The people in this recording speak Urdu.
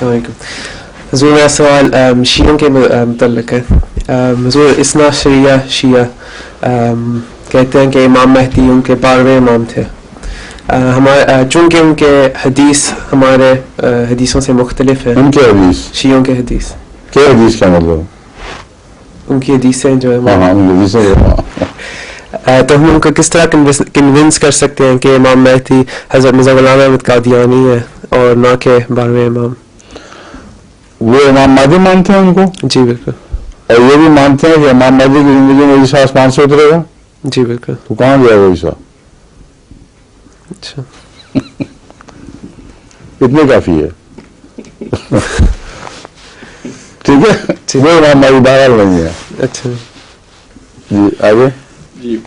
السلام علیکم حضور. میرا سوال شیعوں کے متعلق ہے. حضور اثنا شیعہ کہتے ہیں کہ امام مہدی ان کے 12ویں امام تھے. ہمارے چونکہ ان کے حدیث ہمارے حدیثوں سے مختلف ہے. ان کے حدیث شیعوں کے حدیث کیا حدیث کا مطلب ان کی حدیثیں جو ہے ہاں تو ہم ان کو کس طرح کنونس کر سکتے ہیں کہ امام مہدی حضرت مرزا غلام احمد قادیانی ہے اور نہ کہ 12ویں امام؟ وہ امام مہدی مانتے ہیں ان کو؟ جی بالکل. اور یہ بھی مانتے ہیں کہ امام مہدی کی زندگی میں عیسیٰ آسمان سے اترے گا؟ جی بالکل. تو کہاں گیا وہ عیسیٰ؟ اچھا اتنے کافی ہے. ٹھیک ہے وہ امام مہدی بہرحال نہیں ہے. اچھا جی آگے. جی